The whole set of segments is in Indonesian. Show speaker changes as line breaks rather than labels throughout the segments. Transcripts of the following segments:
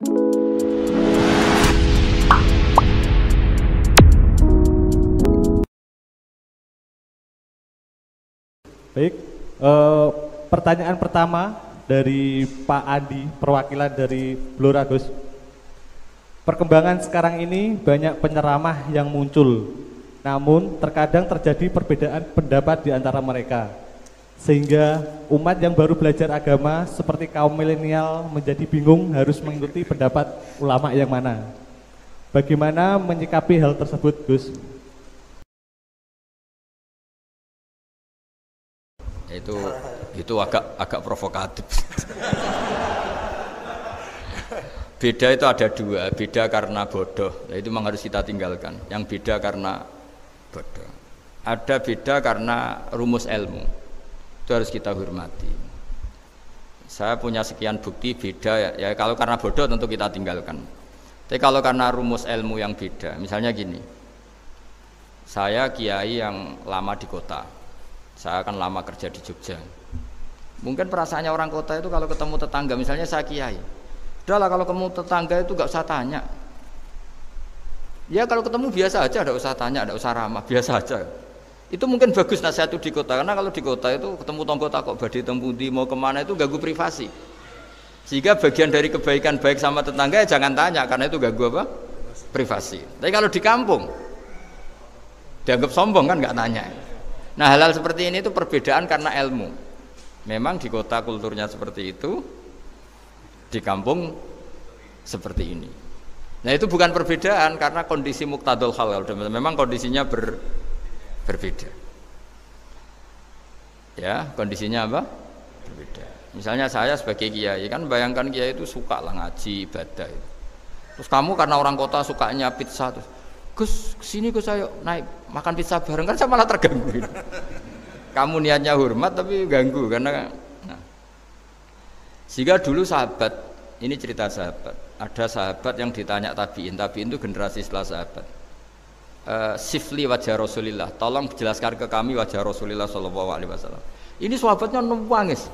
Baik, pertanyaan pertama dari Pak Adi, perwakilan dari Blora Gus. Perkembangan sekarang ini banyak penceramah yang muncul, namun terkadang terjadi perbedaan pendapat di antara mereka, sehingga umat yang baru belajar agama seperti kaum milenial menjadi bingung harus mengikuti pendapat ulama yang mana. Bagaimana menyikapi hal tersebut, Gus?
Itu agak provokatif. Beda itu ada dua, beda karena bodoh, itu memang harus kita tinggalkan. Yang beda karena bodoh. Ada beda karena rumus ilmu, itu harus kita hormati. Saya punya sekian bukti beda ya kalau karena bodoh tentu kita tinggalkan. Tapi kalau karena rumus ilmu yang beda, misalnya gini, saya kiai yang lama di kota, saya akan lama kerja di Jogja. Mungkin perasaannya orang kota itu kalau ketemu tetangga, misalnya saya kiai, udahlah kalau ketemu tetangga itu gak usah tanya. Ya kalau ketemu biasa aja, gak usah tanya, gak usah ramah, biasa aja. Itu mungkin bagus nasihat itu di kota, karena kalau di kota itu ketemu tonggo takok badhe tempundi mau kemana itu ganggu privasi. Sehingga bagian dari kebaikan baik sama tetangga ya jangan tanya, karena itu ganggu apa? Privasi. Tapi kalau di kampung dianggap sombong kan nggak tanya. Nah hal-hal seperti ini itu perbedaan karena ilmu. Memang di kota kulturnya seperti itu, di kampung seperti ini. Nah itu bukan perbedaan karena kondisi muqtadul hal, memang kondisinya berbeda. Ya kondisinya apa? Berbeda. Misalnya saya sebagai kiai kan bayangkan kiai itu suka lah ngaji ibadah. Terus kamu karena orang kota sukanya pizza, terus Gus kesini Gus ayo naik makan pizza bareng, kan saya malah terganggu. Kamu niatnya hormat tapi ganggu karena nah. Sehingga dulu sahabat, ini cerita sahabat, ada sahabat yang ditanya tabiin itu generasi setelah sahabat. Sifli wajah Rasulillah, tolong jelaskan ke kami wajah Rasulillah Shallallahu Alaihi Wasallam. Ini sahabatnya nangis.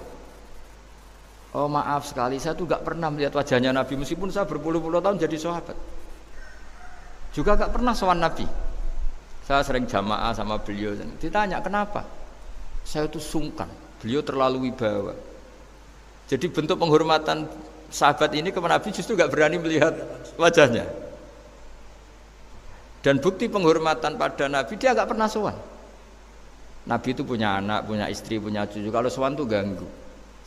Oh maaf sekali, saya tuh gak pernah melihat wajahnya Nabi meskipun saya berpuluh-puluh tahun jadi sahabat. Juga gak pernah sowan Nabi. Saya sering jamaah sama beliau. Ditanya kenapa? Saya itu sungkan. Beliau terlalu wibawa. Jadi bentuk penghormatan sahabat ini ke Nabi justru gak berani melihat wajahnya. Dan bukti penghormatan pada Nabi dia gak pernah sowan. Nabi itu punya anak, punya istri, punya cucu. Kalau sowan tuh ganggu.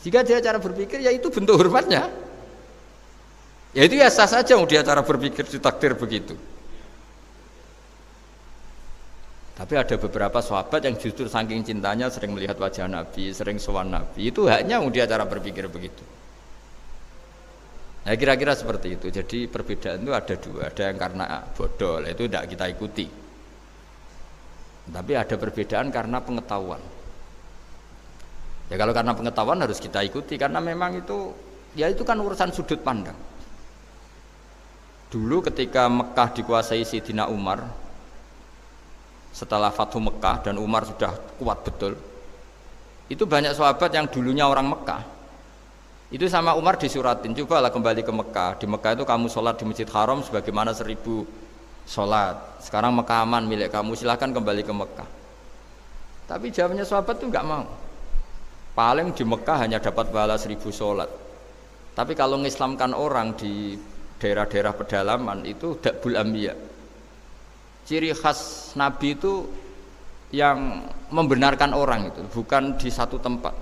Jika dia cara berpikir ya itu bentuk hormatnya. Ya itu ya sah saja dia cara berpikir ditakdir begitu. Tapi ada beberapa sahabat yang justru saking cintanya sering melihat wajah Nabi, sering sowan Nabi. Itu haknya dia cara berpikir begitu. Nah kira-kira seperti itu. Jadi perbedaan itu ada dua. Ada yang karena bodoh, itu tidak kita ikuti. Tapi ada perbedaan karena pengetahuan. Ya kalau karena pengetahuan harus kita ikuti karena memang itu ya itu kan urusan sudut pandang. Dulu ketika Mekah dikuasai Sayyidina Umar, setelah Fathu Mekah dan Umar sudah kuat betul, itu banyak sahabat yang dulunya orang Mekah itu sama Umar disuratin, cobalah kembali ke Mekah. Di Mekah itu kamu sholat di Masjid Haram sebagaimana 1000 sholat. Sekarang Mekah aman milik kamu, silahkan kembali ke Mekah. Tapi jawabnya sahabat itu nggak mau. Paling di Mekah hanya dapat pahala 1000 sholat. Tapi kalau mengislamkan orang di daerah-daerah pedalaman itu dakbul ambiya. Ciri khas Nabi itu yang membenarkan orang itu, bukan di satu tempat.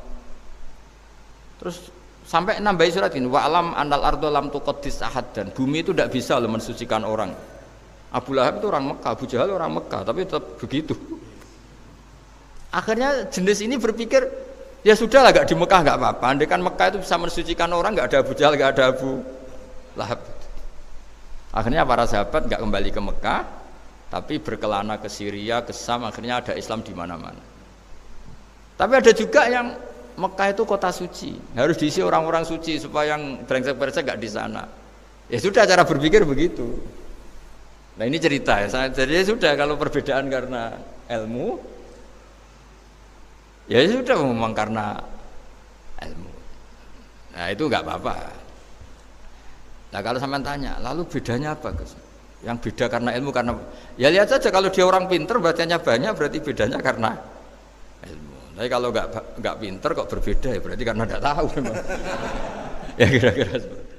Terus sampai nambahi surat ini, wa alam anal ardo lam tuqaddis ahad, dan bumi itu tidak bisa mensucikan orang. Abu Lahab itu orang Mekah, Abu Jahal orang Mekah, tapi tetap begitu. Akhirnya jenis ini berpikir, ya sudah lah, gak di Mekah gak apa-apa. Andai kan Mekah itu bisa mensucikan orang, gak ada Abu Jahal, gak ada Abu Lahab. Akhirnya para sahabat gak kembali ke Mekah, tapi berkelana ke Syria, ke Sam. Akhirnya ada Islam di mana-mana. Tapi ada juga yang Mekah itu kota suci, harus diisi orang-orang suci supaya yang brengsek-brengsek gak di sana. Ya sudah, cara berpikir begitu. Nah ini cerita ya. Jadi ya sudah, kalau perbedaan karena ilmu, ya sudah memang karena ilmu. Nah itu nggak apa-apa. Nah kalau sampean tanya, lalu bedanya apa Gus? Yang beda karena ilmu karena ya lihat saja kalau dia orang pinter bacanya banyak berarti bedanya karena ilmu. Tapi kalau nggak pinter kok berbeda ya berarti karena tidak tahu memang. Ya kira-kira seperti itu.